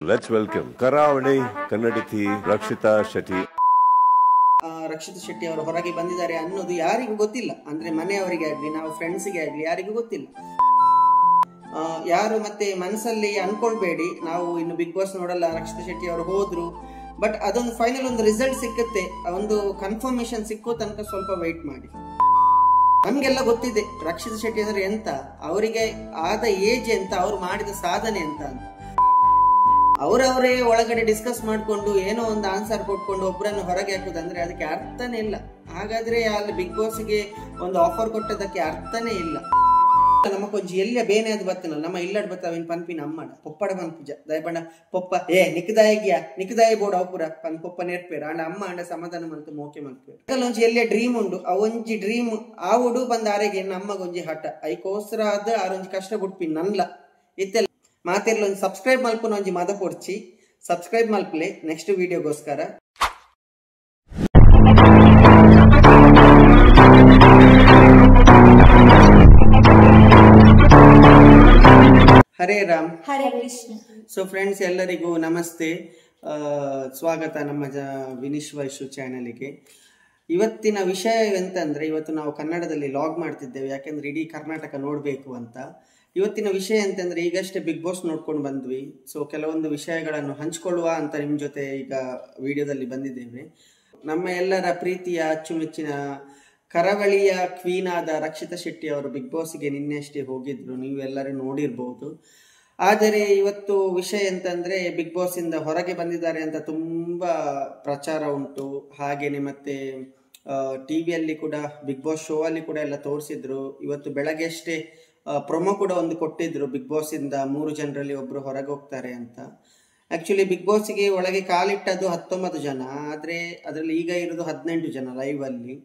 Let's welcome ಕರಾವಳಿ ಕನ್ನಡತಿ ರಕ್ಷಿತಾ ಶೆಟ್ಟಿ. ರಕ್ಷಿತಾ ಶೆಟ್ಟಿ ಅವರು ಹೊರಗೆ ಬಂದಿದ್ದಾರೆ ಅನ್ನೋದು ಯಾರಿಗೂ ಗೊತ್ತಿಲ್ಲ. ಅಂದ್ರೆ ಮನೆಯವರಿಗೆ ಆಗ್ಲಿ, ನಾವು ಫ್ರೆಂಡ್ಸ್ಗೆ ಆಗ್ಲಿ ಯಾರಿಗೂ ಗೊತ್ತಿಲ್ಲ. ಯಾರು ಮತ್ತೆ ಮನಸ್ಸಲ್ಲಿ ಅನ್ಕೊಳ್ಬೇಡಿ ನಾವು ಇನ್ನು ಬಿಗ್ ಬಾಸ್ ನೋಡಲ್ಲ, ರಕ್ಷಿತಾ ಶೆಟ್ಟಿ ಅವರು ಹೋದ್ರು. ಬಟ್ ಅದೊಂದು ಫೈನಲ್ ಒಂದು ರಿಸಲ್ಟ್ ಸಿಕ್ಕುತ್ತೆ, ಒಂದು ಕನ್ಫರ್ಮೇಶನ್ ಸಿಕ್ಕೋ ತನಕ ಸ್ವಲ್ಪ ವೆಯ್ಟ್ ಮಾಡಿ. ನಮ್ಗೆಲ್ಲ ಗೊತ್ತಿದೆ ರಕ್ಷಿತಾ ಶೆಟ್ಟಿ ಅಂದ್ರೆ ಎಂತ, ಅವರಿಗೆ ಆದ ಏಜ್ ಎಂತ, ಅವ್ರು ಮಾಡಿದ ಸಾಧನೆ ಎಂತ ಅಂತ. ಅವರವರೇ ಒಳಗಡೆ ಡಿಸ್ಕಸ್ ಮಾಡ್ಕೊಂಡು ಏನೋ ಒಂದು ಆನ್ಸರ್ ಕೊಟ್ಕೊಂಡು ಒಬ್ಬರನ್ನು ಹೊರಗೆ ಹಾಕುದಂದ್ರೆ ಅದಕ್ಕೆ ಅರ್ಥನೇ ಇಲ್ಲ. ಹಾಗಾದ್ರೆ ಅಲ್ಲಿ ಬಿಗ್ ಬಾಸ್ಗೆ ಒಂದು ಆಫರ್ ಕೊಟ್ಟದಕ್ಕೆ ಅರ್ಥನೇ ಇಲ್ಲ. ನಮ್ಮ ಕೊಂಚ ಎಲ್ಲ ಬೇನೆ ಅದು ಬರ್ತನಲ್ಲ, ನಮ್ಮ ಇಲ್ಲಡ್ ಬರ್ತಾವ ಪನ್ಪಿನ ಅಮ್ಮಡ ಪೊಪ್ಪಡ ಪನ್ಪುಜ ದಯಬಂಡ ಪೊಪ್ಪ ನಿಕದಾಯ ಬೋರ್ಡ್ ಅವಪುರ ಪನ್ ಪೊಪ್ಪ ನೆರ್ಪೇರ ಅಂಡ ಅಮ್ಮ ಅಂಡ ಸಮಾಧಾನ ಮಲ್ತು ಮೋಕೆ ಮಲ್ಪೇರು ಒಂಜಿ ಎಲ್ಲೇ ಡ್ರೀಮ್ ಉಂಡು. ಅವೊಂಜಿ ಡ್ರೀಮ್ ಆವುಡು ಬಂದ ಆರೆಗೆ ನಮ್ಮಗೊಂಜಿ ಹಠ ಐಕೋಸ್ಕರ ಆದ ಆರೊಂಜಿ ಕಷ್ಟ ಬಿಡ್ಪಿ ನನ್ಲ ಇತ್ತೆಲ್ಲ ಮಾತೆಲ್ಲ ಒಂದು ಸಬ್ಸ್ಕ್ರೈಬ್ ಮಲ್ಪನ ಒಂಜಿ ಮದ ಕೊಡ್ಚಿ ಸಬ್ಸ್ಕ್ರೈಬ್ ಮಲ್ಪಲೆ ನೆಕ್ಸ್ಟ್ ವಿಡಿಯೋಗೋಸ್ಕರ. ಹರೇ ರಾಮ್ ಹರೇ ಕೃಷ್ಣ. ಸೊ ಫ್ರೆಂಡ್ಸ್ ಎಲ್ಲರಿಗೂ ನಮಸ್ತೆ, ಸ್ವಾಗತ ನಮ್ಮ ವಿನಿಶ್ ವೈಶು ಚಾನಲ್ಗೆ. ಇವತ್ತಿನ ವಿಷಯ ಎಂತಂದ್ರೆ, ಇವತ್ತು ನಾವು ಕನ್ನಡದಲ್ಲಿ ಲಾಗ್ ಮಾಡ್ತಿದ್ದೇವೆ ಯಾಕೆಂದ್ರೆ ಇಡೀ ಕರ್ನಾಟಕ ನೋಡಬೇಕು ಅಂತ. ಇವತ್ತಿನ ವಿಷಯ ಅಂತಂದ್ರೆ, ಈಗಷ್ಟೇ ಬಿಗ್ ಬಾಸ್ ನೋಡ್ಕೊಂಡು ಬಂದ್ವಿ. ಸೊ ಕೆಲವೊಂದು ವಿಷಯಗಳನ್ನು ಹಂಚ್ಕೊಳ್ಳುವ ಅಂತ ನಿಮ್ಮ ಜೊತೆ ಈಗ ವಿಡಿಯೋದಲ್ಲಿ ಬಂದಿದ್ದೇವೆ. ನಮ್ಮ ಎಲ್ಲರ ಪ್ರೀತಿಯ ಅಚ್ಚುಮೆಚ್ಚಿನ ಕರಾವಳಿಯ ಕ್ವೀನ್ ಆದ ರಕ್ಷಿತಾ ಶೆಟ್ಟಿ ಅವರು ಬಿಗ್ ಬಾಸ್ಗೆ ನಿನ್ನೆ ಅಷ್ಟೇ ಹೋಗಿದ್ರು, ನೀವು ಎಲ್ಲರೂ ನೋಡಿರ್ಬೋದು. ಆದರೆ ಇವತ್ತು ವಿಷಯ ಅಂತಂದ್ರೆ, ಬಿಗ್ ಬಾಸ್ ಇಂದ ಹೊರಗೆ ಬಂದಿದ್ದಾರೆ ಅಂತ ತುಂಬಾ ಪ್ರಚಾರ ಉಂಟು. ಹಾಗೇನೆ ಮತ್ತೆ ಟಿವಿಯಲ್ಲಿ ಕೂಡ ಬಿಗ್ ಬಾಸ್ ಶೋ ಅಲ್ಲಿ ಕೂಡ ಎಲ್ಲ ತೋರಿಸಿದ್ರು. ಇವತ್ತು ಬೆಳಗ್ಗೆ ಅಷ್ಟೇ ಪ್ರೊಮೋ ಕೂಡ ಒಂದು ಕೊಟ್ಟಿದ್ರು, ಬಿಗ್ ಬಾಸ್ ಇಂದ 3 ಜನರಲ್ಲಿ ಒಬ್ರು ಹೊರಗೆ ಹೋಗ್ತಾರೆ ಅಂತ. ಆಕ್ಚುಲಿ ಬಿಗ್ ಬಾಸ್ಗೆ ಒಳಗೆ ಕಾಲಿಟ್ಟದ್ದು 19 ಜನ, ಆದ್ರೆ ಅದರಲ್ಲಿ ಈಗ ಇರೋದು 18 ಜನ ಲೈವ್ ಅಲ್ಲಿ.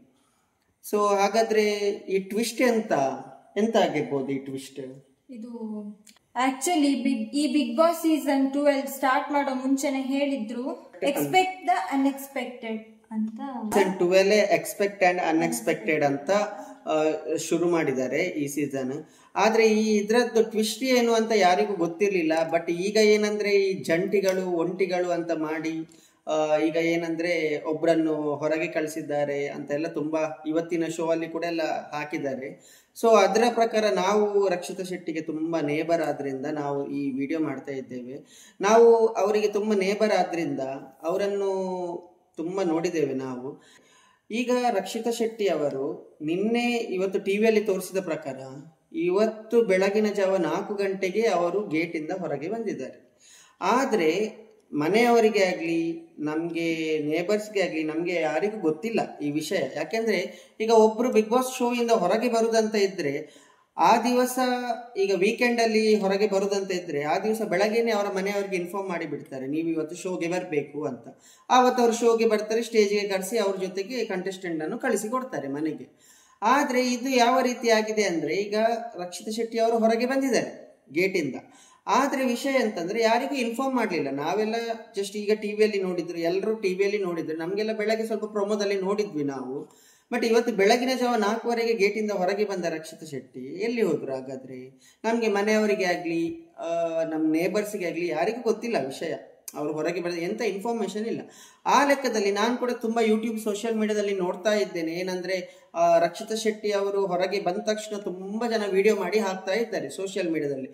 ಸೊ ಹಾಗಾದ್ರೆ ಈ ಟ್ವಿಸ್ಟ್ ಎಂತ ಆಗಿರ್ಬೋದು ಈ ಟ್ವಿಸ್ಟ್? ಇದು ಆಕ್ಚುಲಿ ಈ ಬಿಗ್ ಬಾಸ್ ಸೀಸನ್ 12 ಸ್ಟಾರ್ಟ್ ಮಾಡೋ ಮುಂಚೆನೆ ಹೇಳಿದ್ರು, ಎಕ್ಸ್ಪೆಕ್ಟ್ ದ ಅನ್ಎಕ್ಸ್ಪೆಕ್ಟೆಡ್ ಅಂತ. ಸೀಸನ್ 12 ಎಕ್ಸ್ಪೆಕ್ಟ್ ಅಂಡ್ ಅನ್ಎಕ್ಸ್ಪೆಕ್ಟೆಡ್ ಅಂತ ಶುರು ಮಾಡಿದ್ದಾರೆ ಈ ಸೀಸನ್. ಆದ್ರೆ ಈ ಇದ್ರದ್ದು ಟ್ವಿಸ್ಟ್ ಏನು ಅಂತ ಯಾರಿಗೂ ಗೊತ್ತಿರ್ಲಿಲ್ಲ. ಬಟ್ ಈಗ ಏನಂದ್ರೆ, ಈ ಜಂಟಿಗಳು ಒಂಟಿಗಳು ಅಂತ ಮಾಡಿ ಈಗ ಏನಂದ್ರೆ ಒಬ್ರನ್ನು ಹೊರಗೆ ಕಳಿಸಿದ್ದಾರೆ ಅಂತೆಲ್ಲ ತುಂಬಾ ಇವತ್ತಿನ ಶೋ ಅಲ್ಲಿ ಕೂಡ ಎಲ್ಲ ಹಾಕಿದ್ದಾರೆ. ಸೊ ಅದರ ಪ್ರಕಾರ ನಾವು ರಕ್ಷಿತಾ ಶೆಟ್ಟಿಗೆ ತುಂಬಾ ನೇಬರ್ ಆದ್ರಿಂದ ನಾವು ಈ ವಿಡಿಯೋ ಮಾಡ್ತಾ ಇದ್ದೇವೆ. ನಾವು ಅವರಿಗೆ ತುಂಬಾ ನೇಬರ್ ಆದ್ರಿಂದ ಅವರನ್ನು ತುಂಬಾ ನೋಡಿದ್ದೇವೆ ನಾವು. ಈಗ ರಕ್ಷಿತಾ ಶೆಟ್ಟಿ ಅವರು ಇವತ್ತು ಟಿವಿಯಲ್ಲಿ ತೋರಿಸಿದ ಪ್ರಕಾರ ಇವತ್ತು ಬೆಳಗಿನ ಜಾವ 4 ಗಂಟೆಗೆ ಅವರು ಗೇಟ್ ಇಂದ ಹೊರಗೆ ಬಂದಿದ್ದಾರೆ. ಆದ್ರೆ ಮನೆಯವರಿಗೆ ಆಗ್ಲಿ, ನಮ್ಗೆ ನೇಬರ್ಸ್ಗೆ ಆಗ್ಲಿ, ನಮ್ಗೆ ಯಾರಿಗೂ ಗೊತ್ತಿಲ್ಲ ಈ ವಿಷಯ. ಯಾಕೆಂದ್ರೆ ಈಗ ಒಬ್ರು ಬಿಗ್ ಬಾಸ್ ಶೋ ಇಂದ ಹೊರಗೆ ಬರುದಂತ ಇದ್ರೆ ಆ ದಿವಸ, ಈಗ ವೀಕೆಂಡ್ ಅಲ್ಲಿ ಹೊರಗೆ ಬರುದಂತ ಇದ್ರೆ ಆ ದಿವಸ ಬೆಳಗ್ಗೆನೆ ಅವರ ಮನೆಯವರಿಗೆ ಇನ್ಫಾರ್ಮ್ ಮಾಡಿ ಬಿಡ್ತಾರೆ, ನೀವು ಇವತ್ತು ಶೋಗೆ ಬರಬೇಕು ಅಂತ. ಆವತ್ತು ಅವರು ಶೋಗೆ ಬರ್ತಾರೆ, ಸ್ಟೇಜ್ಗೆ ಕರೆಸಿ ಅವ್ರ ಜೊತೆಗೆ ಕಂಟೆಸ್ಟೆಂಟ್ ಅನ್ನು ಕಳಿಸಿ ಕೊಡ್ತಾರೆ ಮನೆಗೆ. ಆದ್ರೆ ಇದು ಯಾವ ರೀತಿ ಆಗಿದೆ ಅಂದ್ರೆ, ಈಗ ರಕ್ಷಿತಾ ಶೆಟ್ಟಿ ಅವರು ಹೊರಗೆ ಬಂದಿದ್ದಾರೆ ಗೇಟ್ ಇಂದ. ಆದ್ರೆ ವಿಷಯ ಅಂತಂದ್ರೆ ಯಾರಿಗೂ ಇನ್ಫಾರ್ಮ್ ಮಾಡ್ಲಿಲ್ಲ. ನಾವೆಲ್ಲ ಜಸ್ಟ್ ಈಗ ಟಿವಿಯಲ್ಲಿ ನೋಡಿದ್ರು, ಎಲ್ಲರೂ ಟಿವಿಯಲ್ಲಿ ನೋಡಿದ್ರು, ನಮ್ಗೆಲ್ಲ ಬೆಳಗ್ಗೆ ಸ್ವಲ್ಪ ಪ್ರೊಮೋದಲ್ಲಿ ನೋಡಿದ್ವಿ ನಾವು. ಬಟ್ ಇವತ್ತು ಬೆಳಗಿನ ಜಾವ 4 ಗೇಟ್ ಇಂದ ಹೊರಗೆ ಬಂದ ರಕ್ಷಿತಾ ಶೆಟ್ಟಿ ಎಲ್ಲಿ ಹೋದ್ರು? ಹಾಗಾದ್ರೆ ನಮ್ಗೆ ಮನೆಯವರಿಗೆ ಆಗ್ಲಿ, ನಮ್ ನೇಬರ್ಸ್ಗೆ ಆಗ್ಲಿ ಯಾರಿಗೂ ಗೊತ್ತಿಲ್ಲ ವಿಷಯ. ಅವ್ರು ಹೊರಗೆ ಬಂದ ಎಂತ ಇನ್ಫಾರ್ಮೇಶನ್ ಇಲ್ಲ. ಆ ಲೆಕ್ಕದಲ್ಲಿ ನಾನು ಕೂಡ ತುಂಬಾ ಯೂಟ್ಯೂಬ್ ಸೋಷಿಯಲ್ ಮೀಡಿಯಾದಲ್ಲಿ ನೋಡ್ತಾ ಇದ್ದೇನೆ. ಏನಂದ್ರೆ ರಕ್ಷಿತಾ ಶೆಟ್ಟಿ ಅವರು ಹೊರಗೆ ಬಂದ ತಕ್ಷಣ ತುಂಬಾ ಜನ ವಿಡಿಯೋ ಮಾಡಿ ಹಾಕ್ತಾ ಇದ್ದಾರೆ ಸೋಷಿಯಲ್ ಮೀಡಿಯಾದಲ್ಲಿ,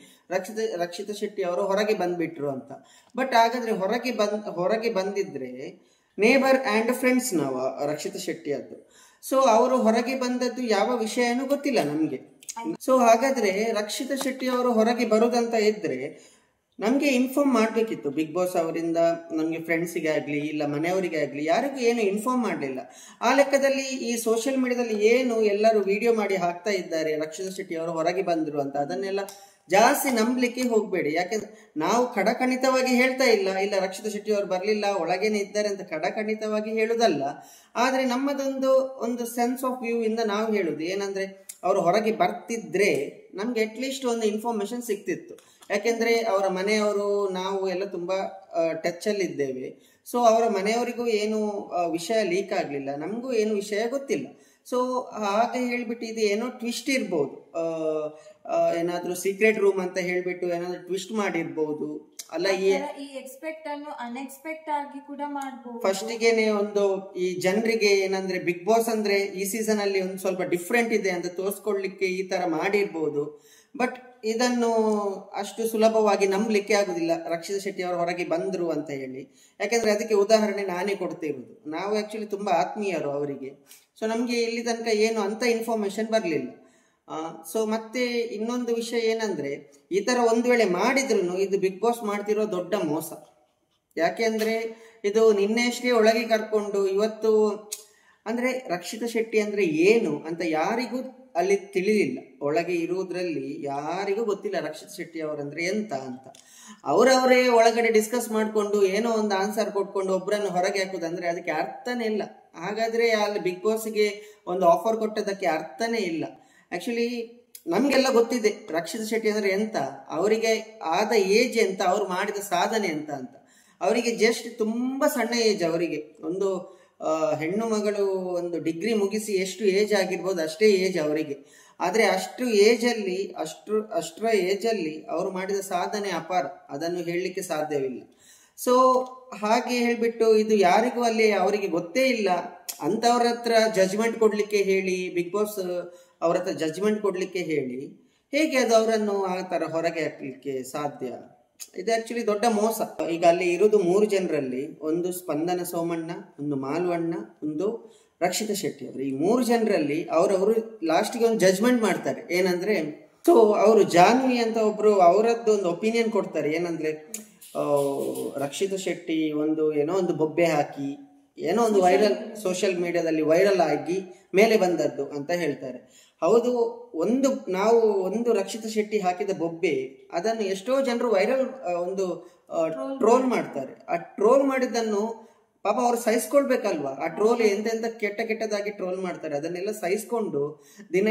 ರಕ್ಷಿತಾ ಶೆಟ್ಟಿ ಅವರು ಹೊರಗೆ ಬಂದ್ಬಿಟ್ರು ಅಂತ. ಬಟ್ ಹಾಗಾದ್ರೆ ಹೊರಗೆ ಬಂದಿದ್ರೆ ನೇಬರ್ ಅಂಡ್ ಫ್ರೆಂಡ್ಸ್ ನಾವು ರಕ್ಷಿತಾ ಶೆಟ್ಟಿ ಅದು. ಸೊ ಅವರು ಹೊರಗೆ ಬಂದದ್ದು ಯಾವ ವಿಷಯನೂ ಗೊತ್ತಿಲ್ಲ ನಮ್ಗೆ. ಸೊ ಹಾಗಾದ್ರೆ ರಕ್ಷಿತಾ ಶೆಟ್ಟಿ ಅವರು ಹೊರಗೆ ಬರುದಂತ ಇದ್ರೆ ನಮ್ಗೆ ಇನ್ಫಾರ್ಮ್ ಮಾಡ್ಬೇಕಿತ್ತು. ಬಿಗ್ ಬಾಸ್ ಅವರಿಂದ ನಮ್ಗೆ ಫ್ರೆಂಡ್ಸಿಗೆ ಆಗ್ಲಿ, ಇಲ್ಲ ಮನೆಯವರಿಗೆ ಆಗ್ಲಿ, ಯಾರಿಗೂ ಏನು ಇನ್ಫಾರ್ಮ್ ಮಾಡ್ಲಿಲ್ಲ. ಆ ಲೆಕ್ಕದಲ್ಲಿ ಈ ಸೋಷಿಯಲ್ ಮೀಡಿಯಾದಲ್ಲಿ ಏನು ಎಲ್ಲರೂ ವಿಡಿಯೋ ಮಾಡಿ ಹಾಕ್ತಾ ಇದ್ದಾರೆ ರಕ್ಷಿತಾ ಶೆಟ್ಟಿ ಅವರು ಹೊರಗೆ ಬಂದ್ರು ಅಂತ, ಅದನ್ನೆಲ್ಲ ಜಾಸ್ತಿ ನಂಬಲಿಕ್ಕೆ ಹೋಗ್ಬೇಡಿ. ಯಾಕೆಂದ್ರೆ ನಾವು ಖಡಖಂಡಿತವಾಗಿ ಹೇಳ್ತಾ ಇಲ್ಲ ರಕ್ಷಿತಾ ಶೆಟ್ಟಿ ಅವರು ಬರ್ಲಿಲ್ಲ, ಒಳಗೇನೆ ಇದ್ದಾರೆ ಅಂತ ಖಡಖಂಡಿತವಾಗಿ ಹೇಳುದಲ್ಲ. ಆದ್ರೆ ನಮ್ಮದೊಂದು ಸೆನ್ಸ್ ಆಫ್ ವ್ಯೂ ಇಂದ ನಾವು ಹೇಳುದು ಏನಂದ್ರೆ, ಅವರು ಹೊರಗೆ ಬರ್ತಿದ್ರೆ ನಮ್ಗೆ ಅಟ್ಲೀಸ್ಟ್ ಒಂದು ಇನ್ಫಾರ್ಮೇಶನ್ ಸಿಕ್ತಿತ್ತು. ಯಾಕೆಂದ್ರೆ ಅವರ ಮನೆಯವರು ನಾವು ಎಲ್ಲ ತುಂಬಾ ಟಚ್ ಅಲ್ಲಿ ಇದ್ದೇವೆ. ಸೊ ಅವರ ಮನೆಯವರಿಗೂ ಏನು ವಿಷಯ ಲೀಕ್ ಆಗ್ಲಿಲ್ಲ, ನಮಗೂ ಏನು ವಿಷಯ ಗೊತ್ತಿಲ್ಲ. ಸೊ ಹಾಗೆ ಹೇಳ್ಬಿಟ್ಟು ಇದು ಏನೋ ಟ್ವಿಸ್ಟ್ ಇರ್ಬೋದು, ಏನಾದ್ರೂ ಸೀಕ್ರೆಟ್ ರೂಮ್ ಅಂತ ಹೇಳ್ಬಿಟ್ಟು ಏನಾದ್ರು ಟ್ವಿಸ್ಟ್ ಮಾಡಿರ್ಬೋದು. ಅಲ್ಲ, ಈ ಎಕ್ಸ್ಪೆಕ್ಟ್ ಅನ್ನು ಅನ್ಎಕ್ಸ್ಪೆಕ್ಟ್ ಆಗಿ ಕೂಡ ಮಾಡಬಹುದು. ಫಸ್ಟಿಗೆನೆ ಒಂದು ಈ ಜನರಿಗೆ ಏನಂದ್ರೆ ಬಿಗ್ ಬಾಸ್ ಅಂದ್ರೆ ಈ ಸೀಸನ್ ಅಲ್ಲಿ ಒಂದು ಸ್ವಲ್ಪ ಡಿಫ್ರೆಂಟ್ ಇದೆ ಅಂತ ತೋರಿಸ್ಕೊಡ್ಲಿಕ್ಕೆ ಈ ತರ ಮಾಡಿರ್ಬೋದು. ಬಟ್ ಇದನ್ನು ಅಷ್ಟು ಸುಲಭವಾಗಿ ನಂಬಲಿಕ್ಕೆ ಆಗುದಿಲ್ಲ ರಕ್ಷಿತಾ ಶೆಟ್ಟಿ ಅವರು ಹೊರಗೆ ಬಂದ್ರು ಅಂತ ಹೇಳಿ. ಯಾಕಂದ್ರೆ ಅದಕ್ಕೆ ಉದಾಹರಣೆ ನಾನೇ ಕೊಡ್ತಿರುವುದು. ನಾವು ಆಕ್ಚುಲಿ ತುಂಬಾ ಆತ್ಮೀಯರು ಅವರಿಗೆ. ಸೊ ನಮ್ಗೆ ಇಲ್ಲಿ ತನಕ ಏನು ಅಂತ ಇನ್ಫಾರ್ಮೇಶನ್ ಬರಲಿಲ್ಲ. ಸೊ ಮತ್ತೆ ಇನ್ನೊಂದು ವಿಷಯ ಏನಂದ್ರೆ, ಈ ತರ ಒಂದು ವೇಳೆ ಮಾಡಿದ್ರು ಇದು ಬಿಗ್ ಬಾಸ್ ಮಾಡ್ತಿರೋ ದೊಡ್ಡ ಮೋಸ. ಯಾಕೆಂದ್ರೆ ಇದು ನಿನ್ನೆಷ್ಟೇ ಒಳಗೆ ಕರ್ಕೊಂಡು ಇವತ್ತು ಅಂದ್ರೆ ರಕ್ಷಿತಾ ಶೆಟ್ಟಿ ಅಂದ್ರೆ ಏನು ಅಂತ ಯಾರಿಗೂ ಅಲ್ಲಿ ತಿಳಿಲಿಲ್ಲ. ಒಳಗೆ ಇರುವುದ್ರಲ್ಲಿ ಯಾರಿಗೂ ಗೊತ್ತಿಲ್ಲ ರಕ್ಷಿತಾ ಶೆಟ್ಟಿ ಅವರಂದ್ರೆ ಎಂತ ಅಂತ. ಅವರವರೇ ಒಳಗಡೆ ಡಿಸ್ಕಸ್ ಮಾಡ್ಕೊಂಡು ಏನೋ ಒಂದು ಆನ್ಸರ್ ಕೊಟ್ಕೊಂಡು ಒಬ್ಬರನ್ನು ಹೊರಗೆ ಹಾಕುದಂದ್ರೆ ಅದಕ್ಕೆ ಅರ್ಥನೇ ಇಲ್ಲ. ಹಾಗಾದ್ರೆ ಅಲ್ಲಿ ಬಿಗ್ ಬಾಸ್ಗೆ ಒಂದು ಆಫರ್ ಕೊಟ್ಟದಕ್ಕೆ ಅರ್ಥನೇ ಇಲ್ಲ. ಆಕ್ಚುಲಿ ನಮ್ಗೆಲ್ಲ ಗೊತ್ತಿದೆ ರಕ್ಷಿತಾ ಶೆಟ್ಟಿ ಅಂದ್ರೆ ಎಂತ, ಅವರಿಗೆ ಆದ ಏಜ್ ಎಂತ, ಅವ್ರು ಮಾಡಿದ ಸಾಧನೆ ಎಂತ ಅಂತ. ಅವರಿಗೆ ಜಸ್ಟ್ ತುಂಬಾ ಸಣ್ಣ ಏಜ್. ಅವರಿಗೆ ಒಂದು ಹೆಣ್ಣು ಮಗಳು ಒಂದು ಡಿಗ್ರಿ ಮುಗಿಸಿ ಎಷ್ಟು ಏಜ್ ಆಗಿರ್ಬೋದು ಅಷ್ಟೇ ಏಜ್ ಅವರಿಗೆ. ಆದ್ರೆ ಅಷ್ಟರ ಏಜ್ ಅಲ್ಲಿ ಅವರು ಮಾಡಿದ ಸಾಧನೆ ಅಪಾರ, ಅದನ್ನು ಹೇಳಲಿಕ್ಕೆ ಸಾಧ್ಯವಿಲ್ಲ. ಸೊ ಹಾಗೆ ಹೇಳ್ಬಿಟ್ಟು ಇದು ಯಾರಿಗೂ ಅಲ್ಲಿ ಅವರಿಗೆ ಗೊತ್ತೇ ಇಲ್ಲ ಅಂತವ್ರ ಹತ್ರ ಜಜ್ಮೆಂಟ್ ಕೊಡ್ಲಿಕ್ಕೆ ಹೇಳಿ, ಬಿಗ್ ಬಾಸ್ ಅವ್ರ ಹತ್ರ ಜಜ್ಮೆಂಟ್ ಕೊಡ್ಲಿಕ್ಕೆ ಹೇಳಿ ಹೇಗೆ ಅದು ಅವರನ್ನು ಆ ತರ ಹೊರಗೆ ಹಾಕ್ಲಿಕ್ಕೆ ಸಾಧ್ಯ? ಇದು ಆಕ್ಚುಲಿ ದೊಡ್ಡ ಮೋಸ. ಈಗ ಅಲ್ಲಿ ಇರುವುದು 3 ಜನರಲ್ಲಿ, ಒಂದು ಸ್ಪಂದನ ಸೋಮಣ್ಣ, ಒಂದು ಮಾಲ್ವಣ್ಣ, ಒಂದು ರಕ್ಷಿತಾ ಶೆಟ್ಟಿ ಅವರು. ಈ 3 ಜನರಲ್ಲಿ ಅವರವರು ಲಾಸ್ಟ್ಗೆ ಒಂದು ಜಜ್ಮೆಂಟ್ ಮಾಡ್ತಾರೆ. ಏನಂದ್ರೆ, ಸೊ ಅವರು ಜಾನ್ವಿ ಅಂತ ಒಬ್ರು ಅವರದ್ದು ಒಂದು ಒಪಿನಿಯನ್ ಕೊಡ್ತಾರೆ. ಏನಂದ್ರೆ ರಕ್ಷಿತಾ ಶೆಟ್ಟಿ ಏನೋ ಒಂದು ಬೊಬ್ಬೆ ಹಾಕಿ ಏನೋ ಒಂದು ಸೋಷಿಯಲ್ ಮೀಡಿಯಾದಲ್ಲಿ ವೈರಲ್ ಆಗಿ ಮೇಲೆ ಬಂದದ್ದು ಅಂತ ಹೇಳ್ತಾರೆ. ಹೌದು, ಒಂದು ರಕ್ಷಿತಾ ಶೆಟ್ಟಿ ಹಾಕಿದ ಬೊಬ್ಬೆ ಅದನ್ನು ಎಷ್ಟೋ ಜನರು ವೈರಲ್ ಟ್ರೋಲ್ ಮಾಡ್ತಾರೆ. ಆ ಟ್ರೋಲ್ ಮಾಡಿದ್ದನ್ನು ಪಾಪ ಅವ್ರು ಸಹಿಸ್ಕೊಳ್ಬೇಕಲ್ವಾ? ಆ ಟ್ರೋಲ್ ಎಂತೆಂತ ಕೆಟ್ಟದಾಗಿ ಟ್ರೋಲ್ ಮಾಡ್ತಾರೆ. ಅದನ್ನೆಲ್ಲ ಸಹಿಸ್ಕೊಂಡು ದಿನ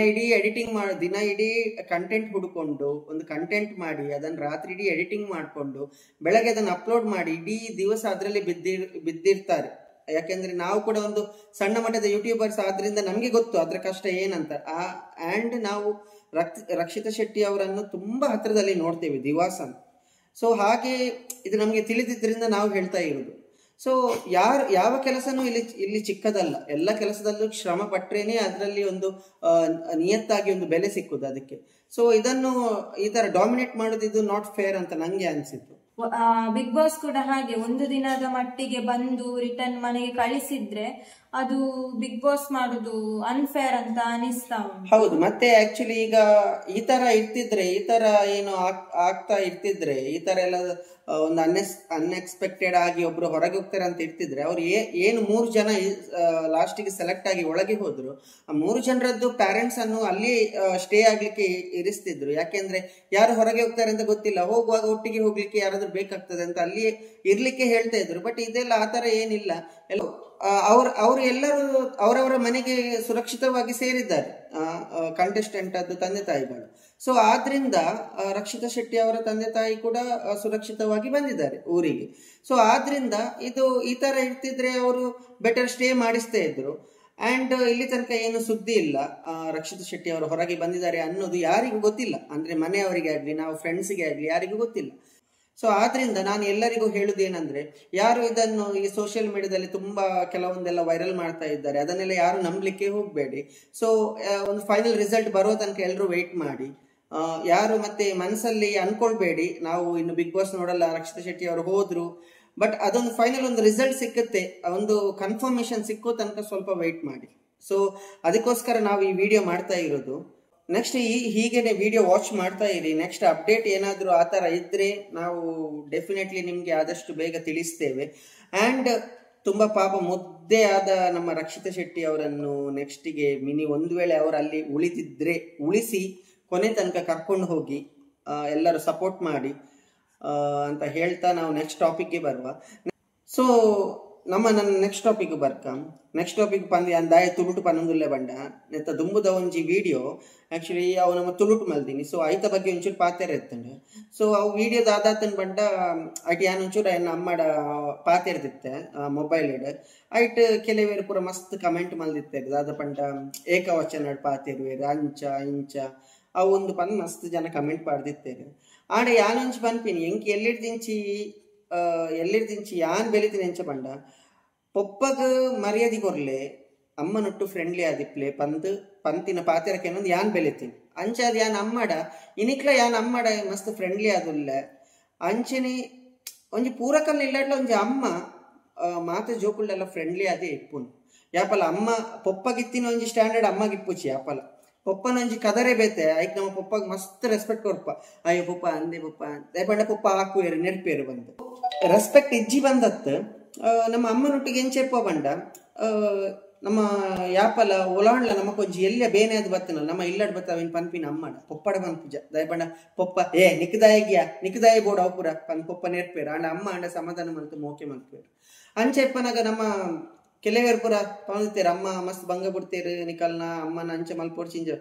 ಇಡೀ ಕಂಟೆಂಟ್ ಹುಡ್ಕೊಂಡು ಒಂದು ಕಂಟೆಂಟ್ ಮಾಡಿ ಅದನ್ನ ರಾತ್ರಿ ಇಡೀ ಎಡಿಟಿಂಗ್ ಮಾಡ್ಕೊಂಡು ಬೆಳಗ್ಗೆ ಅದನ್ನು ಅಪ್ಲೋಡ್ ಮಾಡಿ ಇಡೀ ದಿವಸ ಅದರಲ್ಲಿ ಬಿದ್ದಿರ್ತಾರೆ. ಯಾಕೆಂದ್ರೆ ನಾವು ಕೂಡ ಒಂದು ಸಣ್ಣ ಮಟ್ಟದ ಯೂಟ್ಯೂಬರ್ಸ್ ಆದ್ರಿಂದ ನಮ್ಗೆ ಗೊತ್ತು ಅದ್ರ ಕಷ್ಟ ಏನಂತ. ಅಂಡ್ ನಾವು ರಕ್ಷಿತಾ ಶೆಟ್ಟಿ ಅವರನ್ನು ತುಂಬಾ ಹತ್ರದಲ್ಲಿ ನೋಡ್ತೇವೆ ದಿವಾಸ. ಸೊ ಹಾಗೆ ಇದು ನಮ್ಗೆ ತಿಳಿದಿದ್ರಿಂದ ನಾವು ಹೇಳ್ತಾ ಇರೋದು. ಸೊ ಯಾವ ಕೆಲಸನೂ ಇಲ್ಲಿ ಚಿಕ್ಕದಲ್ಲ. ಎಲ್ಲ ಕೆಲಸದಲ್ಲೂ ಶ್ರಮ ಪಟ್ರೇನೆ ಅದರಲ್ಲಿ ಒಂದು ನಿಯತ್ತಾಗಿ ಒಂದು ಬೆಲೆ ಸಿಕ್ಕುದು ಅದಕ್ಕೆ. ಸೊ ಇದನ್ನು ಈ ತರ ಡಾಮಿನೇಟ್ ಮಾಡೋದು ಇದು ನಾಟ್ ಫೇರ್ ಅಂತ ನಂಗೆ ಅನ್ಸಿತ್ತು. ಬಿಗ್ ಬಾಸ್ ಕೂಡ ಹಾಗೆ ಒಂದು ದಿನದ ಮಟ್ಟಿಗೆ ಬಂದು ರಿಟರ್ನ್ ಮನೆಗೆ ಕಳಿಸಿದ್ರೆ ಅದು ಬಿಗ್ ಬಾಸ್ ಮಾಡುದು ಅನ್ಫೇರ್ ಅಂತ ಅನಿಸ್ತಾ ಉಂಟು. ಹೌದು. ಮತ್ತೆ ಆಕ್ಚುಲಿ ಈಗ ಈ ತರ ಏನು ಆಗ್ತಾ ಇರ್ತಿದ್ರೆ, ಈ ತರ ಎಲ್ಲ ಒಂದು ಅನ್ಎಕ್ಸ್ಪೆಕ್ಟೆಡ್ ಆಗಿ ಒಬ್ರು ಹೊರಗೆ ಹೋಗ್ತಾರೆ ಅಂತ ಇರ್ತಿದ್ರೆ, ಅವ್ರು ಏನು 3 ಜನ ಲಾಸ್ಟಿಗೆ ಸೆಲೆಕ್ಟ್ ಆಗಿ ಒಳಗೆ ಹೋದ್ರು, ಆ 3 ಜನರದ್ದು ಪ್ಯಾರೆಂಟ್ಸ್ ಅನ್ನು ಅಲ್ಲಿ ಸ್ಟೇ ಆಗ್ಲಿಕ್ಕೆ ಇರಿಸ್ತಿದ್ರು. ಯಾಕೆಂದ್ರೆ ಯಾರು ಹೊರಗೆ ಹೋಗ್ತಾರೆ ಅಂತ ಗೊತ್ತಿಲ್ಲ, ಹೋಗುವಾಗ ಒಟ್ಟಿಗೆ ಹೋಗ್ಲಿಕ್ಕೆ ಯಾರಾದ್ರೂ ಬೇಕಾಗ್ತದೆ ಅಂತ ಅಲ್ಲಿ ಇರ್ಲಿಕ್ಕೆ ಹೇಳ್ತಾ ಇದ್ರು. ಬಟ್ ಇದೆಲ್ಲ ಆತರ ಏನಿಲ್ಲ. ಅವರು ಎಲ್ಲರೂ ಅವರವರ ಮನೆಗೆ ಸುರಕ್ಷಿತವಾಗಿ ಸೇರಿದ್ದಾರೆ, ಕಂಟೆಸ್ಟೆಂಟ್ ಅದು ತಂದೆ ತಾಯಿಗಳು. ಸೊ ಆದ್ರಿಂದ ರಕ್ಷಿತಾ ಶೆಟ್ಟಿ ಅವರ ತಂದೆ ತಾಯಿ ಕೂಡ ಸುರಕ್ಷಿತವಾಗಿ ಬಂದಿದ್ದಾರೆ ಊರಿಗೆ. ಸೊ ಆದ್ರಿಂದ ಇದು ಈ ತರ ಇರ್ತಿದ್ರೆ ಅವರು ಬೆಟರ್ ಸ್ಟೇ ಮಾಡಿಸ್ತಾ ಇದ್ರು. ಅಂಡ್ ಇಲ್ಲಿ ತನಕ ಏನು ಸುದ್ದಿ ಇಲ್ಲ ರಕ್ಷಿತಾ ಶೆಟ್ಟಿ ಅವರು ಹೊರಗೆ ಬಂದಿದ್ದಾರೆ ಅನ್ನೋದು ಯಾರಿಗೂ ಗೊತ್ತಿಲ್ಲ. ಅಂದ್ರೆ ಮನೆಯವರಿಗೆ ಆಗ್ಲಿ ನಾವು ಫ್ರೆಂಡ್ಸ್ಗೆ ಆಗ್ಲಿ ಯಾರಿಗೂ ಗೊತ್ತಿಲ್ಲ. ಸೊ ಆದ್ರಿಂದ ನಾನು ಎಲ್ಲರಿಗೂ ಹೇಳುದೇನಂದ್ರೆ, ಯಾರು ಇದನ್ನು ಈ ಸೋಷಿಯಲ್ ಮೀಡಿಯಾದಲ್ಲಿ ತುಂಬಾ ಕೆಲವೊಂದೆಲ್ಲ ವೈರಲ್ ಮಾಡ್ತಾ ಇದ್ದಾರೆ, ಅದನ್ನೆಲ್ಲ ಯಾರು ನಂಬಲಿಕ್ಕೆ ಹೋಗ್ಬೇಡಿ. ಸೊ ಒಂದು ಫೈನಲ್ ರಿಸಲ್ಟ್ ಬರೋ ತನಕ ಎಲ್ಲರೂ ವೆಯ್ಟ್ ಮಾಡಿ. ಯಾರು ಮತ್ತೆ ಮನಸ್ಸಲ್ಲಿ ಅನ್ಕೊಳ್ಬೇಡಿ ನಾವು ಇನ್ನು ಬಿಗ್ ಬಾಸ್ ನೋಡಲ್ಲ, ರಕ್ಷಿತಾ ಶೆಟ್ಟಿ ಅವರು ಹೋದ್ರು. ಬಟ್ ಅದೊಂದು ಫೈನಲ್ ಒಂದು ರಿಸಲ್ಟ್ ಸಿಕ್ಕುತ್ತೆ, ಒಂದು ಕನ್ಫರ್ಮೇಶನ್ ಸಿಕ್ಕೋ ತನಕ ಸ್ವಲ್ಪ ವೆಯ್ಟ್ ಮಾಡಿ. ಸೊ ಅದಕ್ಕೋಸ್ಕರ ನಾವು ಈ ವಿಡಿಯೋ ಮಾಡ್ತಾ ಇರೋದು. ನೆಕ್ಸ್ಟ್ ಹೀಗೇನೆ ವಿಡಿಯೋ ವಾಚ್ ಮಾಡ್ತಾ ಇರಿ. ನೆಕ್ಸ್ಟ್ ಅಪ್ಡೇಟ್ ಏನಾದರೂ ಆ ಥರ ಇದ್ರೆ ನಾವು ಡೆಫಿನೆಟ್ಲಿ ನಿಮಗೆ ಆದಷ್ಟು ಬೇಗ ತಿಳಿಸ್ತೇವೆ. ಆ್ಯಂಡ್ ತುಂಬ ಪಾಪ ಮುದ್ದೆ ಆದ ನಮ್ಮ ರಕ್ಷಿತಾ ಶೆಟ್ಟಿ ಅವರನ್ನು ನೆಕ್ಸ್ಟಿಗೆ ಒಂದು ವೇಳೆ ಅವರು ಅಲ್ಲಿ ಉಳಿಸಿ ಕೊನೆ ತನಕ ಕರ್ಕೊಂಡು ಹೋಗಿ ಎಲ್ಲರೂ ಸಪೋರ್ಟ್ ಮಾಡಿ ಅಂತ ಹೇಳ್ತಾ ನಾವು ನೆಕ್ಸ್ಟ್ ಟಾಪಿಕ್ಗೆ ಬರುವ. ಸೊ ನನ್ನ ನೆಕ್ಸ್ಟ್ ಟಾಪಿಕ್ ನೆಕ್ಸ್ಟ್ ಟಾಪಿಕ್ ಪಂದ್ ಅಂದಾಯ ತುಳುಟು ಪನ್ನೊಂದುಲ್ಲೆ ಬಂಡ ನೆತ್ತ ದುಂಬುದ ಒಂಜಿ ವಿಡಿಯೋ ಆಕ್ಚುಲಿ ಅವು ನಮ್ಮ ತುಳುಟು ಮಲ್ದಿನಿ. ಸೊ ಐತ ಬಗ್ಗೆ ಒಂಚೂರು ಪಾತೆರ ಎತ್ತಂಡು. ಸೊ ಅವು ವಿಡಿಯೋದ ಆದಾತನ್ ಬಂಡ ಐಟ್ ಯಾನ್ ಒಂಚೂರು ಎನ್ನ ಅಮ್ಮಡ ಪಾತೆರ್ದಿತ್ತೆ ಮೊಬೈಲ್ ಐಟ್ ಕೆಲವೇರು ಪೂರ ಮಸ್ತ್ ಕಮೆಂಟ್ ಮಲ್ದಿತ್ತೇರು ದಾದ ಪಂಡ ಏಕವಚನ ಪಾತೆರುವೇರು ಅಂಚ ಇಂಚ ಅವು ಒಂದು ಪಂದ್ ಮಸ್ತ್ ಜನ ಕಮೆಂಟ್ ಪಾಡ್ದಿತ್ತೇರು. ಆಡ ಯಾನೊಂಚಿ ಪನ್ಪಿನಿ ಎಂಕಿ ಎಲ್ಲಿರ್ದಿಂಚಿ ಯಾನ್ ಬೆಳಿತೀನಿ ಎಂಚ ಪಂಡ ಪೊಪ್ಪಗ ಮರ್ಯಾದಿ ಕೊರ್ಲೆ ಅಮ್ಮನೊಟ್ಟು ಫ್ರೆಂಡ್ಲಿ ಆದಿಪ್ಲೆ ಪಂತಿನ ಪಾತೆರಕೇನೊಂದು ಯಾನ್ ಬೆಳಿತೀನಿ ಅಂಚಾದ ಯಾನ್ ಅಮ್ಮಡ ಇನಿಕ್ಲ ಯಾನ್ ಅಮ್ಮಡ ಮಸ್ತ್ ಫ್ರೆಂಡ್ಲಿ ಆದುಲ್ಲ ಅಂಚನೆ ಒಂಜಿ ಪೂರಕಲ್ ಇಲ್ಲಾಡ್ಲ ಒಂಜಿ ಅಮ್ಮ ಮಾತ ಜೋಕುಳ್ಳೆಲ್ಲ ಫ್ರೆಂಡ್ಲಿ ಆದೇ ಇಪ್ಪುನು ಯಾಪಲ ಅಮ್ಮ ಪೊಪ್ಪಗಿತ್ತಿನ ಒಂಜಿ ಸ್ಟ್ಯಾಂಡರ್ಡ್ ಅಮ್ಮಗಿಪ್ಪುಚಿ ಯಾಪಲ ಪೊಪ್ಪನ ಒಂಜಿ ಕದರೇ ಬೇತೆ ಐಕ್ ನಮ್ಮ ಪೊಪ್ಪಗ್ ಮಸ್ತ್ ರೆಸ್ಪೆಕ್ಟ್ ಕೊರ್ಪ ಅಯ್ಯೋ ಪೊಪ್ಪ ಅಂದೆ ಪೊಪ್ಪ ದಯಪಂಡ ಪೊಪ್ಪ ಹಾಕುವೇರು ನೆಡ್ಪೇರು ಬಂದು ರೆಸ್ಪೆಕ್ಟ್ ಇಜ್ಜಿ ಬಂದತ್ ನಮ್ಮ ಅಮ್ಮನೊಟ್ಟಿಗೆ ಎಂಚೆಪ್ಪ ಬಂಡ ನಮ್ಮ ಯಾಪಲ ಒಲಾಂಡ್ಲ ನಮಕ್ ಒಂಜಿ ಎಲ್ಲ ಬೇನೆ ಅದು ಬತ್ತನಲ್ಲ ನಮ್ಮ ಇಲ್ಲಡ್ ಬತ್ತಾವಿನ ಪನ್ಪಿನ ಅಮ್ಮಡ ಪೊಪ್ಪಡ ಪನ್ಪುಜ ದಯಪಂಡ ಪೊಪ್ಪ ನಿಕ್ದಾಯ ಬೋಡ ಅವಪುರ ಪೊಪ್ಪ ನೆಡ್ಪೇರು ಅಂಡ ಅಮ್ಮ ಅಂಡ ಸಮಾಧಾನ ಮಲ್ತು ಮೋಕೆ ಮಲ್ಪೇರು ಅಂಚೆಪ್ಪನಾಗ ನಮ್ಮ ಕೆಲವೇರು ಪುರ ಪಂದಿತ್ತೇರು ಅಮ್ಮ ಮಸ್ತ್ ಭಂಗ ಬಿಡ್ತೇರು ನಿಕಲ್ನ ಅಮ್ಮನ ಅಂಚೆ ಮಲ್ಪೋಡ್ಚಿಂಜ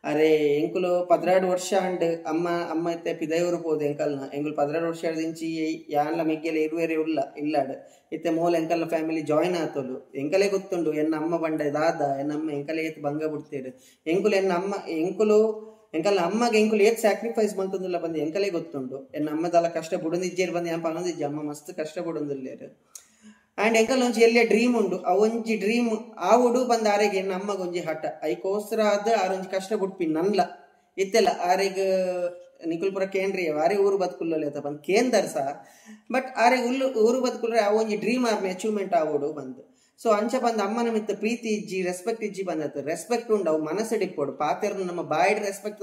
ಅರೆ ಎಂಕುಲು 16 ವರ್ಷ ಅಂಡ್ ಅಮ್ಮ ಇತ್ತೆ ಪಿದೈವರು ಪೋದು ಎಂಕಲ್ನ ಎಂಕುಲು 16 ವರ್ಷ ದಿಂಚಿ ಯಾನ್ಲ ಮೆಗ್ಗೆಲೆ ಇರುವೇರೆ ಇಲ್ಲಾಡ್ ಇತ್ತೆ ಮೂಲ ಎಂಕಲ್ನ ಫ್ಯಾಮಿಲಿ ಜಾಯಿನ್ ಆತೋಲು ಎಂಕಲೇ ಗೊತ್ತುಂಡು ಎನ್ನ ಅಮ್ಮ ಬಂಡ ದಾದ ಎನ್ನಮ್ಮ ಎಂಕಲೇ ಎತ್ತು ಭಂಗ ಬಿಡ್ತೇರು ಎಂಕಲ್ನ ಅಮ್ಮಗೆ ಎಂಕುಲು ಏತ್ ಸ್ಯಾಕ್ರಿಫೈಸ್ ಮಂತಂದಿಲ್ಲ ಬಂದು ಎಂಕಲೇ ಗೊತ್ತುಂಡು ಎನ್ನ ಅಮ್ಮದಲ್ಲ ಕಷ್ಟ ಬುಡಂದಿಜ್ಜೇರು ಬಂದು ಯಂಪ ಅನ್ನೋದಿಜ್ಜ ಅಮ್ಮ ಮಸ್ತ್ ಕಷ್ಟ ಬುಡಂದಿಲ್ಲೇರು ಆ್ಯಂಡ್ ಎಂಕಲ್ ಒಂಜಿ ಎಲ್ಲೇ ಡ್ರೀಮ್ ಉಂಡು ಅವೊಂಜಿ ಡ್ರೀಮ್ ಆವುಡು ಬಂದ ಆರೆಗೆ ಎನ್ನ ಅಮ್ಮಗ ಒಂಜಿ ಹಠ ಐಕೋಸ್ಕರ ಆದ ಆರೊಂಜಿ ಕಷ್ಟ ಬುಡ್ಪಿ ನನ್ಲ ಇತ್ತೆಲ್ಲ ಆರೆಗ್ ನಿಕುಲ್ ಪುರ ಕೇಂದ್ರೀಯ ಆರೆ ಊರು ಬದುಕುಲ್ಲೇ ಅಂತ ಬಂದು ಕೇಂದರ್ ಸಹ ಬಟ್ ಆರೆಗ್ ಊರು ಬದುಕುಲ್ರೆ ಅವೊಂಜಿ ಡ್ರೀಮ್ ಆರ್ಮಿ ಅಚೀವ್ಮೆಂಟ್ ಆವೋಡು ಬಂದು ಸೊ ಅಂಚ ಬಂದ ಅಮ್ಮನ ಮಿತ್ತ ಪ್ರೀತಿ ಇಜ್ಜಿ ರೆಸ್ಪೆಕ್ಟ್ ಇಜ್ಜಿ ಬಂದತ್ತು ರೆಸ್ಪೆಕ್ಟ್ ಉಂಡು ಅವು ಮನಸ್ಸು ಡಿಪ್ಪೋಡು ಪಾತೆರ್ನು ನಮ್ಮ ಬಾಯ್ಡ್ ರೆಸ್ಪೆಕ್ಟ್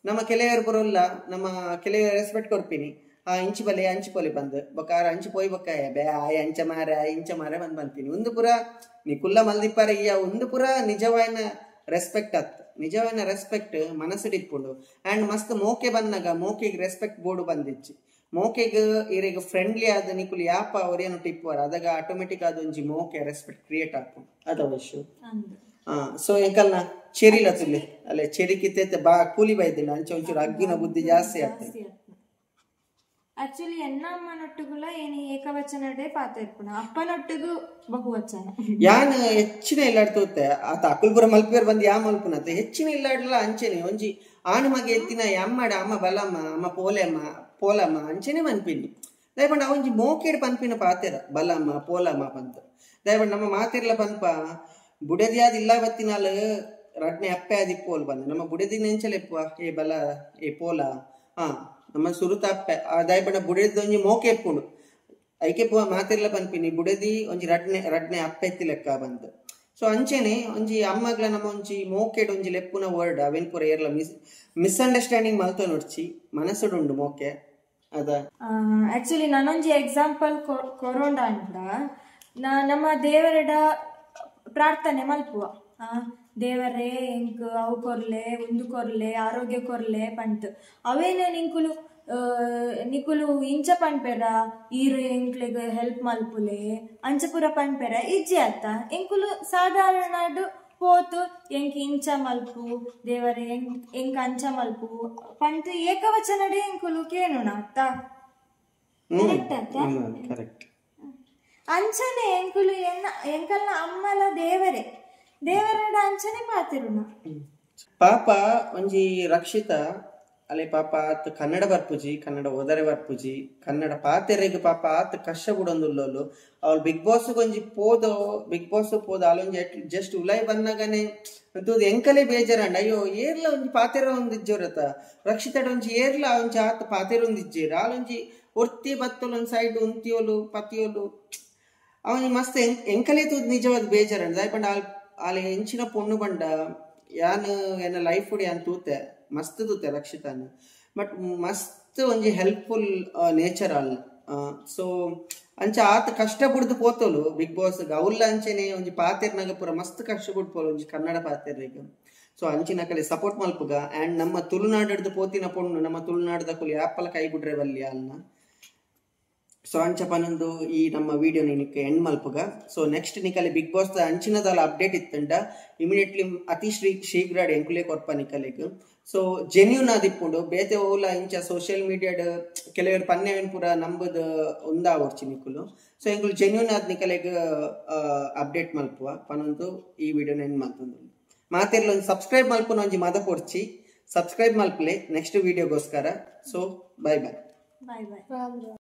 ನಮ್ಮ ಕೆಲವರು ಬರೋಲ್ಲ ನಮ್ಮ ಕೆಲವರು ರೆಸ್ಪೆಕ್ಟ್ ಕೊಡ್ತೀನಿ ಇಂಚಿ ಬಲೆ ಅಂಚಿ ಪೊಲಿ ಬಂದು ಬೊಕಾರ ಅಂಚಿ ಪೋಯ್ ಬೊಕ್ಕ ಬೇ ಆಯ್ ಅಂಚ ಮಾರೆ ಬಂದ್ಪೀನಿ ಒಂದು ಪುರ ನೀ ಕುಲ್ಲ ಮಲ್ದಿಪ್ಪಾರ ಈ ಒಂದು ಪುರ ನಿಜವಾಯಿನ ರೆಸ್ಪೆಕ್ಟ್ ಮನಸ್ಸು ಡಿಪ್ಪುಂಡು ಆ್ಯಂಡ್ ಮಸ್ತ್ ಮೋಕೆ ಬಂದಾಗ ಮೋಕೆಗೆ ರೆಸ್ಪೆಕ್ಟ್ ಬೋರ್ಡು ಬಂದಿಚ್ಚಿ ಮೋಕೆಗೆ ಇರಿಗೆ ಫ್ರೆಂಡ್ಲಿ ಆದ ನಿಕುಲ್ ಯಾಪ ಅವ್ರೇನು ಟಿಪ್ಪುವಾರ ಅದಾಗ ಆಟೋಮೆಟಿಕ್ ಆದ ಒಂಜಿ ಮೋಕೆ ರೆಸ್ಪೆಕ್ಟ್ ಕ್ರಿಯೇಟ್ ಆಪುಂಡು ಅದ ವಿಷಯ. ಸೊ ಎಂಕಲ್ನ ಚೆರಿಲ ತುಲ್ಲಿ ಅಲ್ಲೇ ಚೆರಿ ಕಿತ್ತೈತೆ ಬಾ ಕೂಲಿ ಬೈದಿಲ್ಲ ಅಂಚೆ ಒಂಚೂರು ಅಗ್ಗಿನ ಬುದ್ಧಿ ಜಾಸ್ತಿ ಆಗ್ತದೆ. ಆಕ್ಚುಲಿ ಎನ್ನ ಅಮ್ಮನೊಟ್ಟಿಗುಲ ಏನಿ ಏಕವಚನಡೆ ಪಾತ ಇರ್ಪುನ ಅಪ್ಪನೊಟ್ಟಿಗೂ ಬಹುವಚನ ಯಾನ್ ಹೆಚ್ಚಿನ ಇಲ್ಲಾಡ್ತೋತೆ ಆತ ಅಕುಲ್ಪುರ ಮಲ್ಪೇರ್ ಬಂದು ಯಾ ಮಲ್ಪುನತ್ತೆ ಹೆಚ್ಚಿನ ಇಲ್ಲಾಡ್ಲ ಅಂಚೆನೆ ಒಂಜಿ ಆಣ್ ಮಗೆ ಎತ್ತಿನ ಅಮ್ಮಡ ಅಮ್ಮ ಬಲಮ್ಮ ಅಮ್ಮ ಪೋಲಮ್ಮ ಅಂಚೆನೆ ಮನ್ಪಿನಿ ದಯಪಂಡ ಅವಂಜಿ ಮೋಕೇಡ್ ಪನ್ಪಿನ ಪಾತೆರ ಬಲಮ್ಮ ಪೋಲಮ್ಮ ಪಂತ ದಯಪಂಡ ನಮ್ಮ ಮಾತಿರ್ಲ ಪನ್ಪ ಬುಡದಿಯಾದ ಇಲ್ಲ ಬತ್ತಿನಾಲ್ ರಡ್ನೆ ಅಪ್ಪೆ ಆದಿಪ್ಪೋಲ್ ಬಂದು ನಮ್ಮ ಬುಡದಿನ ಎಂಚಲೆಪ್ಪುವ ಏ ಬಲ ಏ ಪೋಲ ನಮ್ಮ ಸುರುತ ಅಪ್ಪೆ ದಯಪಂಡ ಬುಡದಿ ಒಂಜಿ ಮೋಕೆ ಎಪ್ಪುಂಡು ಐಕೆ ಪುವ ಮಾತಿರ್ಲ ಪನ್ಪಿನಿ ಬುಡದಿ ಒಂಜಿ ರಡ್ನೆ ಅಪ್ಪೆ ಎತ್ತಿ ಲೆಕ್ಕ ಬಂದು ಸೊ ಅಂಚೆನೆ ಒಂಜಿ ಅಮ್ಮಗ್ಲ ನಮ್ಮ ಒಂಜಿ ಮೋಕೆಡ್ ಒಂಜಿ ಲೆಪ್ಪುನ ವರ್ಡ್ ಅವೆನ್ ಪೂರ ಏರ್ಲ ಮಿಸ್ಅಂಡರ್ಸ್ಟ್ಯಾಂಡಿಂಗ್ ಮಲ್ತ ನೋಡ್ಚಿ ಮನಸ್ಸುಡುಂಡು ಮೋಕೆ ಅದ ಆಕ್ಚುಲಿ ನಾನೊಂಜಿ ಎಕ್ಸಾಂಪಲ್ ಕೊರೋಂಡ ಅಂಡ ನಮ್ಮ ದೇವರಡ ಪ್ರಾರ್ಥನೆ ಮಲ್ಪುವ ದೇವರೇ ಎಂಕ್ ಅವು ಕೊರ್ಲೆ ಒಂದು ಕೊರ್ಲೆ ಆರೋಗ್ಯ ಕೊರ್ಲೆ ಪಂಟ್ ಅವೇನೇ ನಿಕುಲು ಇಂಚ ಪನ್ಪೆರ ಈರು ಎಂಕ್ಲೆಗ್ ಹೆಲ್ಪ್ ಮಲ್ಪುಲೆ ಅಂಚಪುರ ಪನ್ಪೆರ ಇಜ್ಜಿ ಅತ್ತ ಎಂಕುಲು ಸಾಧಾರಣ ಹೋತು ಎಂಕ್ ಇಂಚ ಮಲ್ಪು ದೇವರೇ ಎಂಕ್ ಅಂಚ ಮಲ್ಪು ಪಂಟ್ ಏಕವಚನಡೆ ಎಂಕುಲು ಕೇನುಣ ಅತ್ತ ಕರೆಕ್ಟ್ ಅಂಚನೆ ಎಂಕುಲು ಎಂಕಲ್ನ ಅಮ್ಮಲ ದೇವರಡ ಅಂಚನೆ ಪಾತಿರುಣ ಪಾಪ ಒಂಜಿ ರಕ್ಷಿತ ಅಲೆ ಪಾಪ ಆತ್ ಕನ್ನಡ ಬರ್ಪುಜಿ ಕನ್ನಡ ಓದರೆ ಬರ್ಪುಜಿ ಕನ್ನಡ ಪಾತೆರೆಗ್ ಪಾಪ ಆತ್ ಕಷ್ಟ ಬಿಡೊಂದುಲ್ಲೋಲು ಅವಳು ಬಿಗ್ ಬಾಸ್ ಒಂಜಿ ಪೋದು ಅಲ್ಲೊಂಜಿ ಜಸ್ಟ್ ಉಲೈ ಬನ್ನಗನೆ ಎಂಕಲೆ ಬೇಜಾರಂಡ ಅಯ್ಯೋ ಏರ್ಲ ಒಂಜಿ ಪಾತೆರ ಒಂದಿಜ್ಜೋರತ ರಕ್ಷಿತಡ ಒಂಜಿ ಏರ್ಲ ಒಂಜಿ ಆತ್ ಪಾತೆರ ಒಂದಿಜ್ಜೇರು ಅಲ್ಲೊಂಜಿ ಒರ್ತಿ ಬತ್ತಲು ಒಂದ್ ಸೈಡ್ ಉಂತಿಯೋಲು ಪತಿಯೋಲು ಅವನಿ ಮಸ್ತ್ ಎಂಕಲೆ ತೂದ್ ನಿಜವಾದ ಬೇಜಾರಂಡ ದಯಪಂಡ ಅಲ್ಲಿ ಹೆಂಚಿನ ಪೊಣ್ಣು ಬಂಡ ಯಾನ್ ಎನ್ನ ಲೈಫ್ ಉಡಿ ಯಾನ್ ತೂತೆ ಮಸ್ತ್ ತೂತೆ ರಕ್ಷಿತಾನ್ ಬಟ್ ಮಸ್ತ್ ಒಂಜಿ ಹೆಲ್ಪ್ಫುಲ್ ನೇಚರ್ ಅಲ್ಲ ಸೊ ಅಂಚ ಆತ ಕಷ್ಟ ಬಿಡ್ದು ಪೋತೋಲು ಬಿಗ್ ಬಾಸ್ ಅವ್ಲ ಅಂಚೆನೆ ಒಂಜಿ ಪಾತೆರ್ನಾಗ ಪೂರ ಮಸ್ತ್ ಕಷ್ಟ ಬಿಡ್ಪೋಲು ಒಂಜಿ ಕನ್ನಡ ಪಾತೆರ್ರಿಗೆ ಸೊ ಅಂಚಿನ ಕಡೆ ಸಪೋರ್ಟ್ ಮಲ್ಪುಗ ಆ್ಯಂಡ್ ನಮ್ಮ ತುಳುನಾಡದ್ದು ಪೋತಿನ ಪೊಣ್ಣು ನಮ್ಮ ತುಳುನಾಡದ ಕುಲಿ ಆಪಲ ಕೈ ಬಿಡ್ರೆ ಬಲ್ಲಿ ಅಲ್ನ ಸೊ ಅಂಚಪನೊಂದು ಈ ನಮ್ಮ ವಿಡಿಯೋ ನಿನಕ್ಕೆ ಎಂಡ್ ಮಲ್ಪುಗ. ಸೊ ನೆಕ್ಸ್ಟ್ ನಿಕಲೆ ಬಿಗ್ ಬಾಸ್ ಅಂಚಿನದಲ್ಲ ಅಪ್ಡೇಟ್ ಇತ್ತಂಡ ಇಮಿಡಿಯೇಟ್ಲಿ ಅತಿ ಶೀಘ್ರ ಎಂಕುಲೆ ಕೊರ್ಪ ನಿಕಲೆಗ್. ಸೊ ಜೆನ್ಯೂನ್ ಆದಿಪ್ಪುಂಡು ಬೇತೆ ಓಲ ಇಂಚ ಸೋಷಿಯಲ್ ಮೀಡಿಯಾಡ್ ಕೆಲವರು ಪನ್ನೆವೆನ್ ಪೂರ ನಂಬುದು ಉಂದಾವರ್ಚಿ ನಿಕುಲು. ಸೊ ಎಂಕುಲು ಜೆನ್ಯೂನ್ ಆದ್ ನಿಕಲೆಗ್ ಅಪ್ಡೇಟ್ ಮಲ್ಪುವ ಪನೊಂದು ಈ ವಿಡಿಯೋನ ಎಂಡ್ ಮಲ್ತೊಂದು ಮಾತೆರ್ಲ ಒಂದು ಸಬ್ಸ್ಕ್ರೈಬ್ ಮಲ್ಪುನ ಒಂಜಿ ಮದ ಕೊರ್ಚಿ ಸಬ್ಸ್ಕ್ರೈಬ್ ಮಲ್ಪಲೆ ನೆಕ್ಸ್ಟ್ ವಿಡಿಯೋಗೋಸ್ಕರ. So bye bye. ಬಾಯ್ ಬಾಯ್.